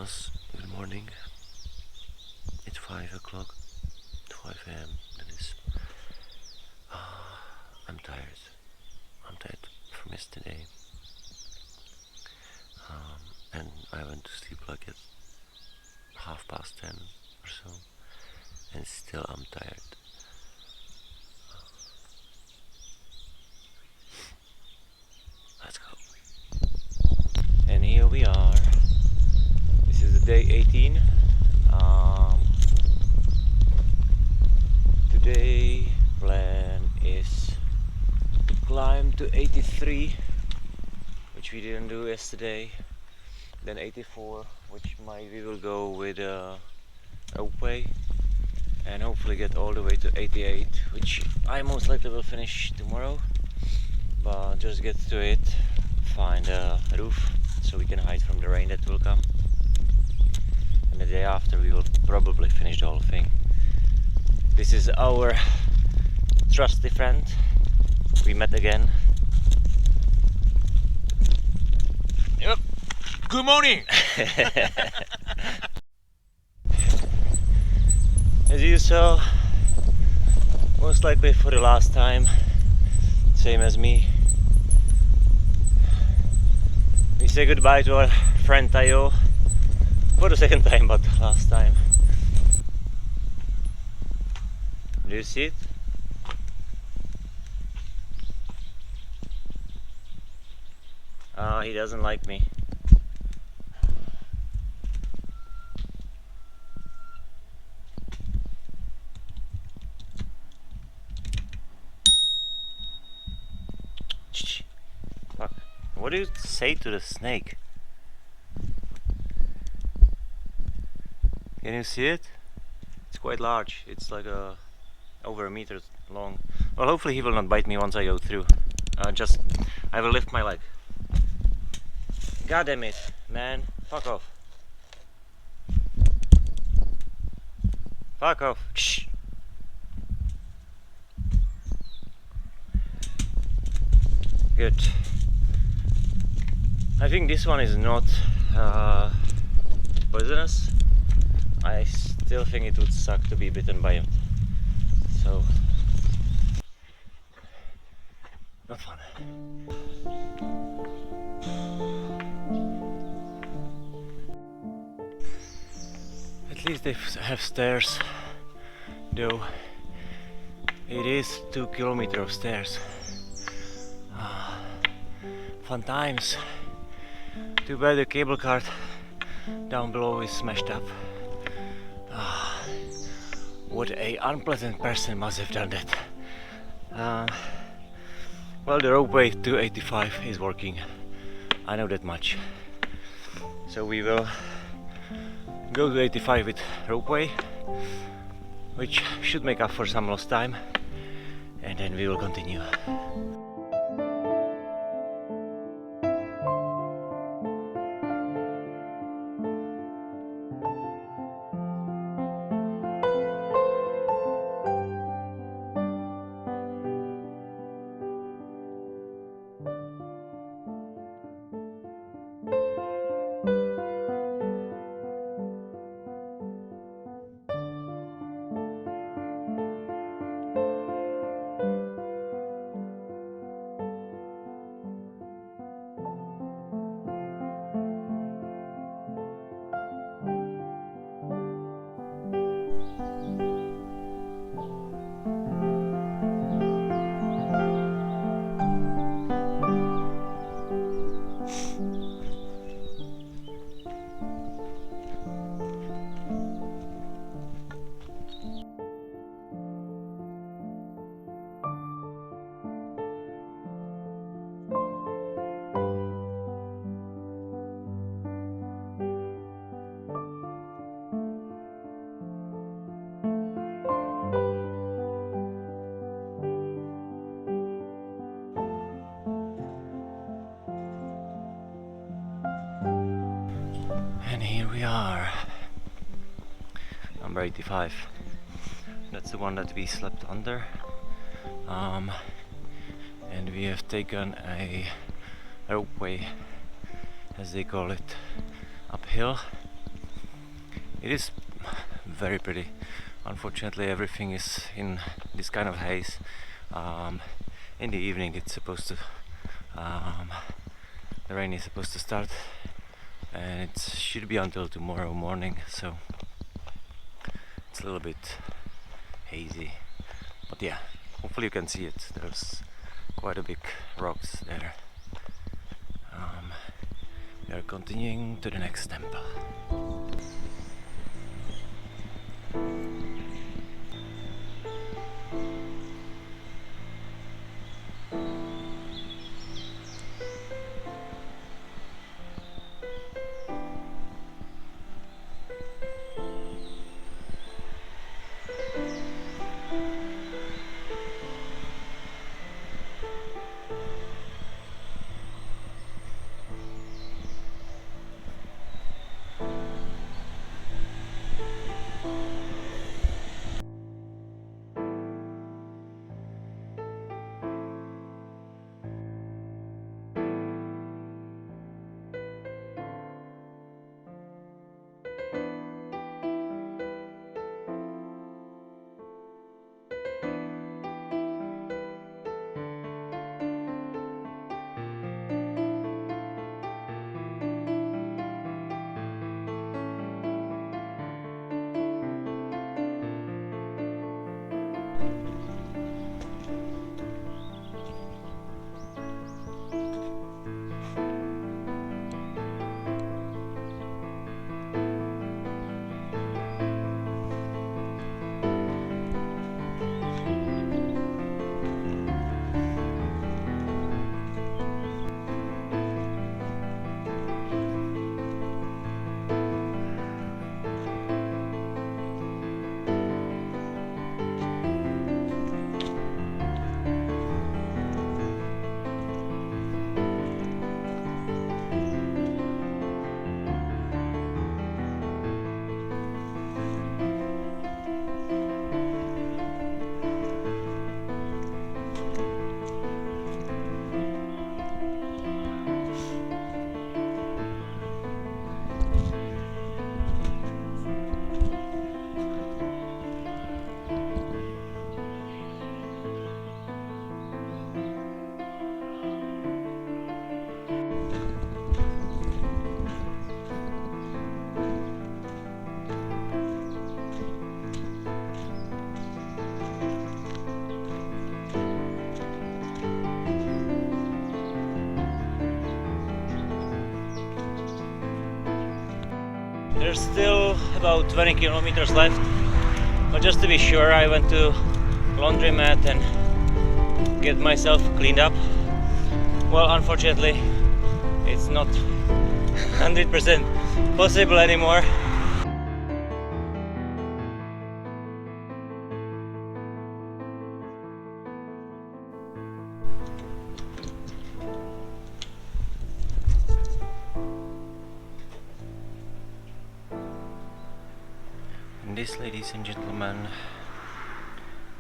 Buenos, good morning. It's 5 o'clock, 5 a.m. That is. I'm tired. I'm tired from yesterday. And I went to sleep like at 10:30 or so. And still I'm tired. Let's go. And here we are. This is the day 18. Today plan is to climb to 83, which we didn't do yesterday. Then 84, which we will go with Ropeway, and hopefully get all the way to 88, which I most likely will finish tomorrow. But just get to it, find a roof so we can hide from the rain that will come. And the day after we will probably finish the whole thing. This is our trusty friend. We met again. Yep. Good morning! As you saw, most likely for the last time, same as me, we say goodbye to our friend Tayo for the second time, but last time. Do you see it? He doesn't like me. Fuck. What do you say to the snake? Can you see it? It's quite large. It's like over a meter long. Well, hopefully he will not bite me once I go through. I will lift my leg. God damn it, man. Fuck off. Fuck off. Shh. Good. I think this one is not poisonous. I still think it would suck to be bitten by him. So, not fun. At least they have stairs, though it is 2 kilometers of stairs. Fun times. Too bad the cable car down below is smashed up. What a unpleasant person must have done that. Well, the Ropeway to 85 is working. I know that much. So we will go to 85 with Ropeway, which should make up for some lost time, and then we will continue. And here we are, number 85. That's the one that we slept under. And we have taken a ropeway, as they call it, uphill It is very pretty. Unfortunately, everything is in this kind of haze. In the evening, it's supposed to. The rain is supposed to start, and it should be until tomorrow morning. So it's a little bit hazy. But yeah, hopefully you can see it. There's quite a big rocks there. We are continuing to the next temple. There's still about 20 kilometers left, but just to be sure, I went to laundromat and get myself cleaned up. Well, unfortunately, it's not 100% possible anymore. And this, ladies and gentlemen,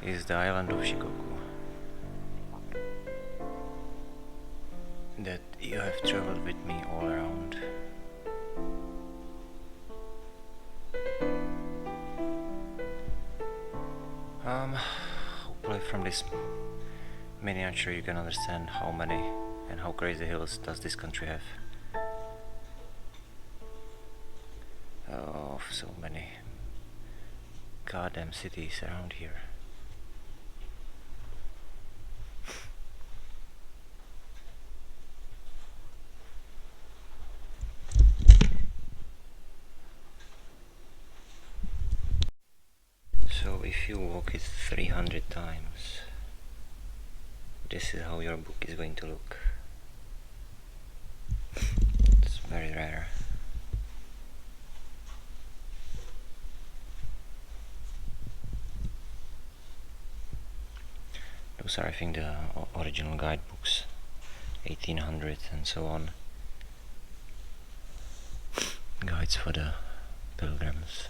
is the island of Shikoku that you have traveled with me all around. Hopefully from this miniature you can understand how many and how crazy hills does this country have. Oh, so many goddamn cities around here. So if you walk it 300 times, this is how your book is going to look. It's very rare. Those are, I think, the original guidebooks, 1800 and so on. Guides for the pilgrims.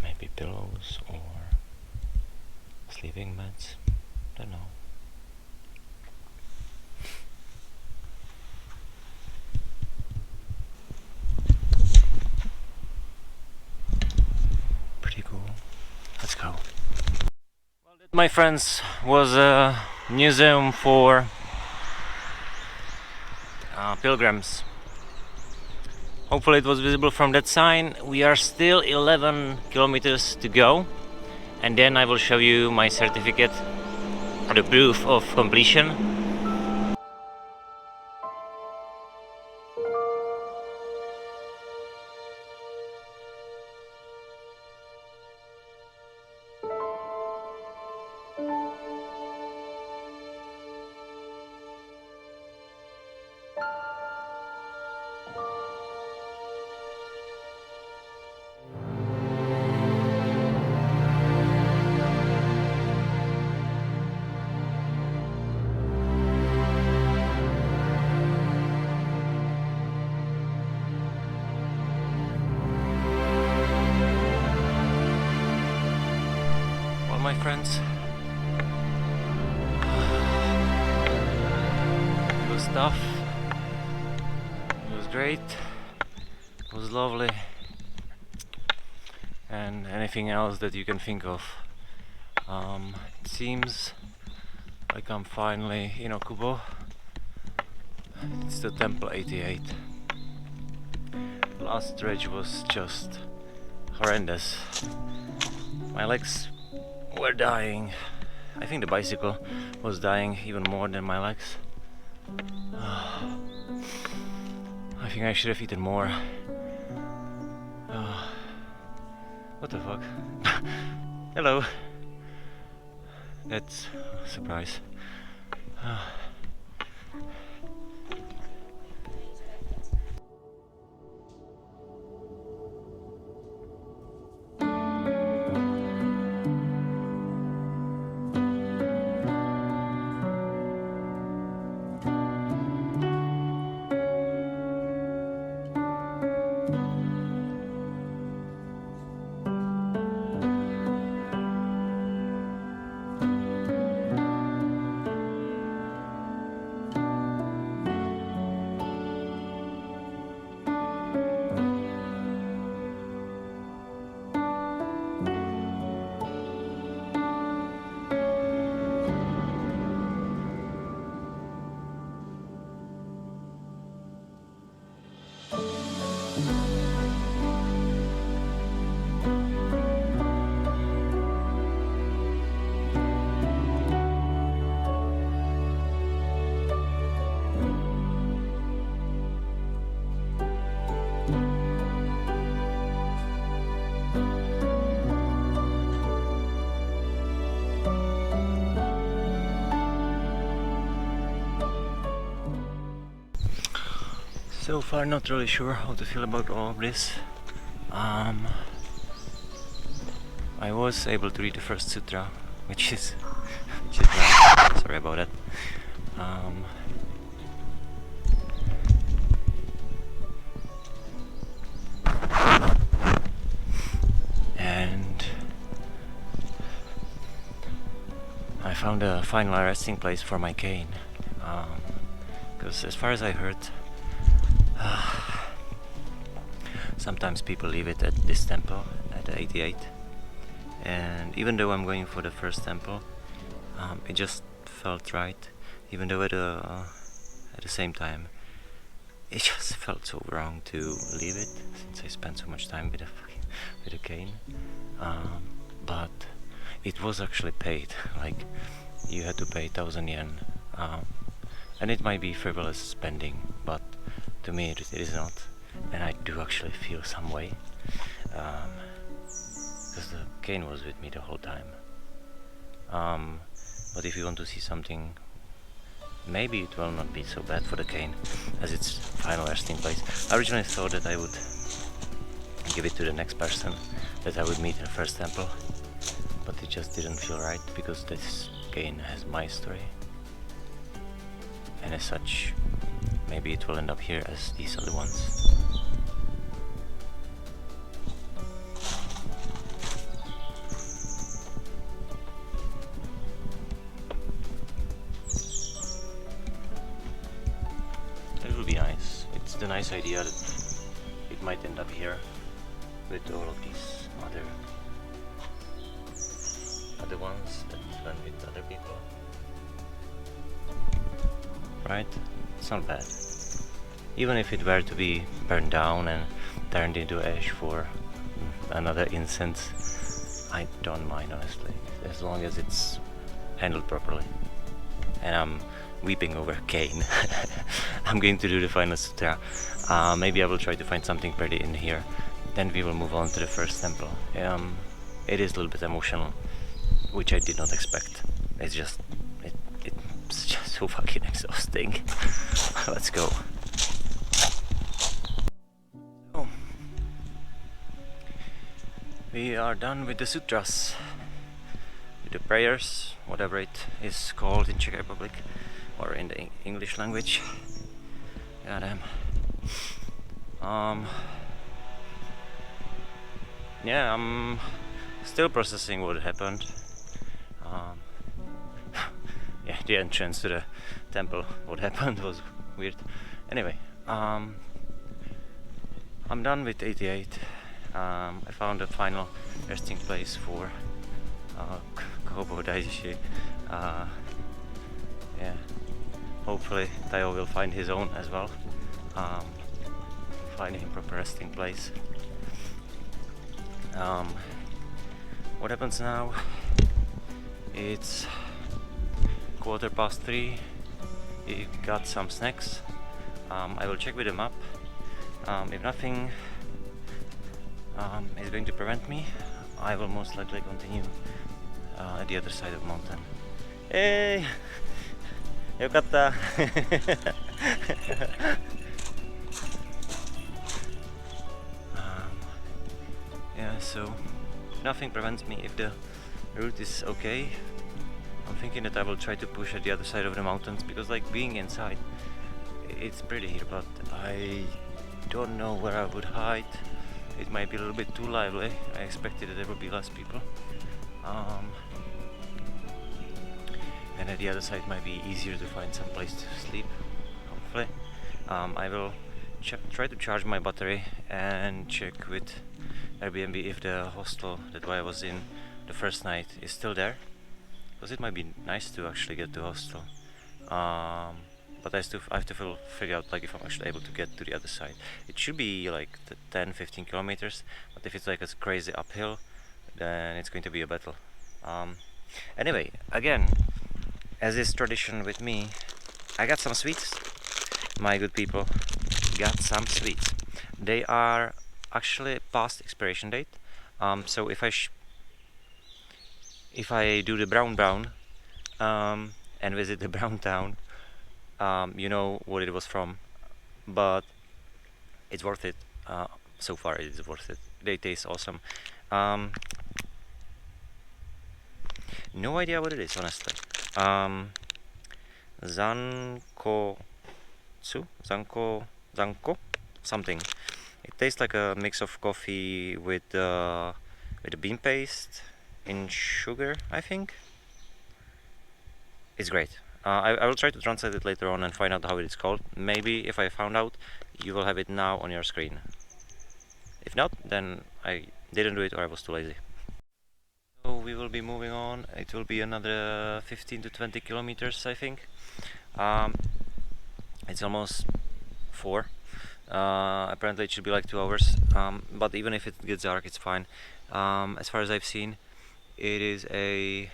Maybe pillows or sleeping mats, don't know. my friends, was a museum for pilgrims. Hopefully it was visible from that sign. We are still 11 kilometers to go, and then I will show you my certificate, the proof of completion. My friends, it was tough, it was great, it was lovely, and anything else that you can think of. It seems like I'm finally in Okubo. It's the Temple 88. The last stretch was just horrendous. My legs were dying. I think the bicycle was dying even more than my legs. I think I should have eaten more. What the fuck? Hello. That's a surprise. So far not really sure how to feel about all of this. I was able to read the first sutra, which is nice. Sorry about that. And I found a final resting place for my cane, because as far as I heard, sometimes people leave it at this temple, at 88, and even though I'm going for the first temple, it just felt right, even though at the same time it just felt so wrong to leave it, since I spent so much time with a cane. But it was actually paid, like you had to pay 1,000 yen, and it might be frivolous spending, but to me it is not, and I do actually feel some way, because the cane was with me the whole time. But if you want to see something, maybe it will not be so bad for the cane, as its final resting place. I originally thought that I would give it to the next person that I would meet in the first temple, but it just didn't feel right, because this cane has my story, and as such, maybe it will end up here as these other ones. It will be nice. It's the nice idea that it might end up here with all of these other ones that happen with other people. Right? It's not bad. Even if it were to be burned down and turned into ash for another incense, I don't mind, honestly, as long as it's handled properly. And I'm weeping over Cain. I'm going to do the final sutra. Maybe I will try to find something pretty in here. Then we will move on to the first temple. It is a little bit emotional, which I did not expect. It's just so fucking exhausting. Let's go. Oh. We are done with the sutras, with the prayers, whatever it is called in Czech Republic or in the English language. Goddamn. Yeah, I'm still processing what happened. Yeah, the entrance to the temple, what happened was weird. Anyway, I'm done with 88. I found a final resting place for Kobo Daishi. Yeah, hopefully Tayo will find his own as well. Find him proper resting place. What happens now? It's 3:15. We got some snacks. I will check with the map. If nothing is going to prevent me, I will most likely continue at the other side of the mountain. Hey! Yokatta! Yeah, so nothing prevents me if the route is okay. I'm thinking that I will try to push at the other side of the mountains, because like being inside, it's pretty here, but I don't know where I would hide. It might be a little bit too lively. I expected that there would be less people. And at the other side might be easier to find some place to sleep, hopefully. I will try to charge my battery and check with Airbnb if the hostel that I was in the first night is still there, because it might be nice to actually get to hostel. But I have to figure out like if I'm actually able to get to the other side. It should be like 10-15 kilometers, but if it's like a crazy uphill, then it's going to be a battle. Anyway, again, as is tradition with me, I got some sweets. My good people got some sweets. They are actually past expiration date. So if I do the brown and visit the brown town, you know what it was from, but it's worth it. So far it is worth it. They taste awesome. No idea what it is, honestly. Zanko, something. It tastes like a mix of coffee with a bean paste in sugar, I think. It's great. I will try to translate it later on and find out how it is called. Maybe if I found out, you will have it now on your screen. If not, then I didn't do it or I was too lazy. So we will be moving on. It will be another 15 to 20 kilometers, I think. It's almost 4. Apparently it should be like 2 hours, but even if it gets dark, it's fine. As far as I've seen, it is a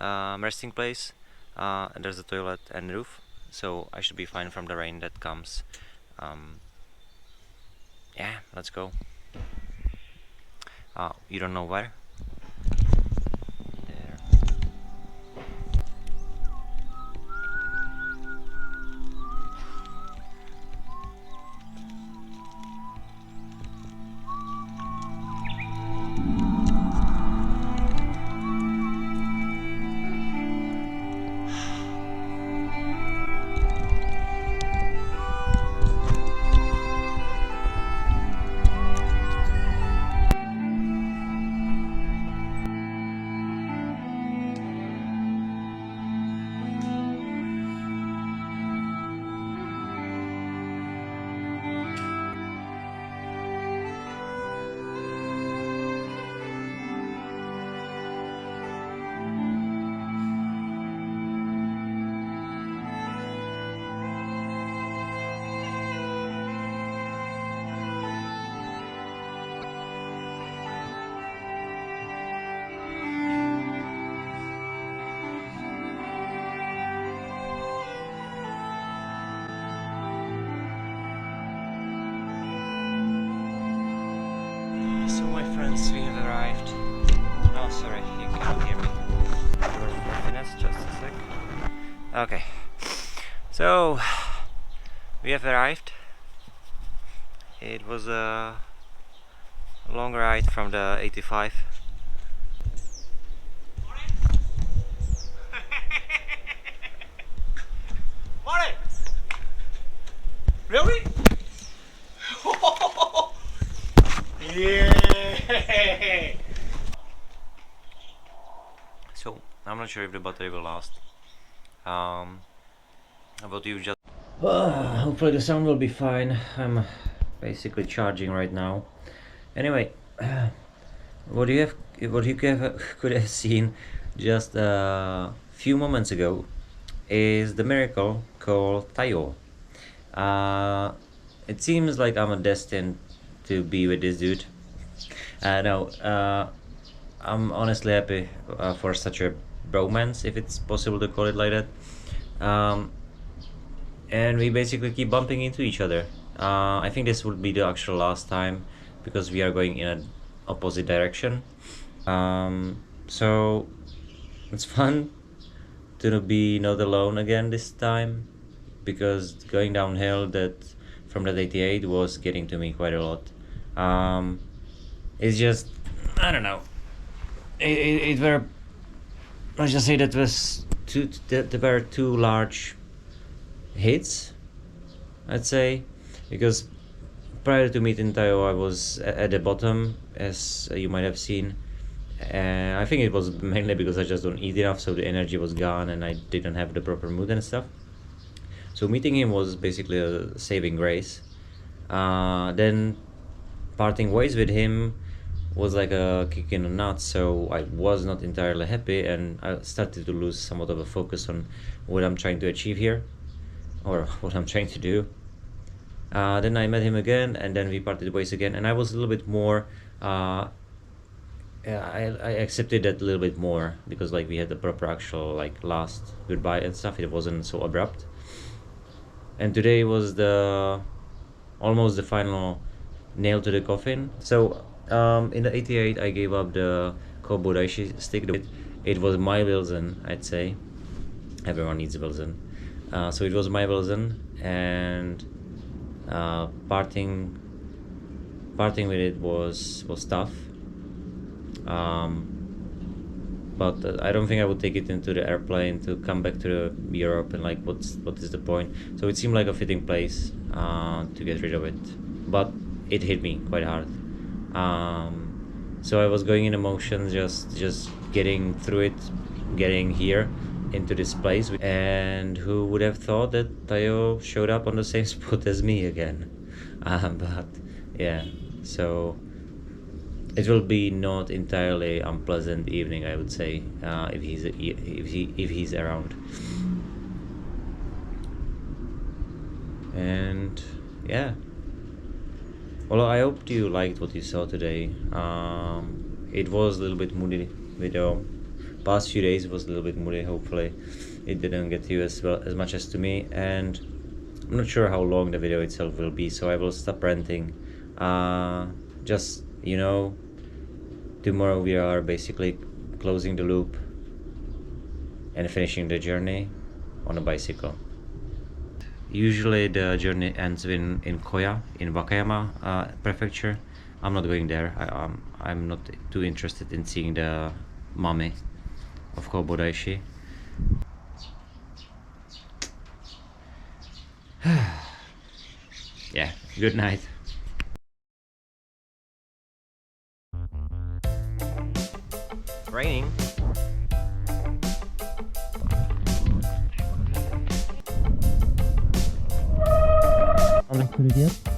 resting place, and there's a toilet and roof, so I should be fine from the rain that comes. Yeah, let's go. You don't know where? There. Yes, we have arrived. Oh, sorry, you cannot hear me. Just a sec. Okay, so we have arrived. It was a long ride from the 85. Morning! Really? Yeah! So I'm not sure if the battery will last. But you just. Hopefully the sound will be fine. I'm basically charging right now. Anyway, what could have seen just a few moments ago is the miracle called Tayo. It seems like I'm destined to be with this dude. No, I'm honestly happy for such a bromance, if it's possible to call it like that. And we basically keep bumping into each other. I think this would be the actual last time because we are going in an opposite direction. So it's fun to be not alone again this time, because going downhill from that 88 was getting to me quite a lot. It's just, I don't know. It were, let's just say that there were two large hits, I'd say, because prior to meeting Tayo I was at the bottom, as you might have seen. I think it was mainly because I just don't eat enough, so the energy was gone and I didn't have the proper mood and stuff. So meeting him was basically a saving grace. Then parting ways with him was like a kick in the nuts, so I was not entirely happy and I started to lose somewhat of a focus on what I'm trying to achieve here, or what I'm trying to do. Then I met him again and then we parted ways again, and I was a little bit more I accepted that a little bit more, because like we had the proper actual like last goodbye and stuff. It wasn't so abrupt. And today was almost the final nail to the coffin. So in the 88 I gave up the Kobodashi stick. It was my Wilson, I'd say. Everyone needs a Wilson. So it was my Wilson, and parting with it was tough. But I don't think I would take it into the airplane to come back to Europe, and like what is the point? So it seemed like a fitting place to get rid of it, but it hit me quite hard. So I was going in emotions, just getting through it, getting here into this place, and who would have thought that Tayo showed up on the same spot as me again. But yeah, so it will be not entirely unpleasant evening, I would say, if he's around. And yeah, well, I hope you liked what you saw today. It was a little bit moody video. Past few days was a little bit moody. Hopefully it didn't get to you as much as to me, and I'm not sure how long the video itself will be, so I will stop ranting. Just, tomorrow we are basically closing the loop and finishing the journey on a bicycle. Usually the journey ends in Koya, in Wakayama prefecture. I'm not going there. I'm not too interested in seeing the mummy of Kobodaishi. Yeah, good night. Raining. Could it get?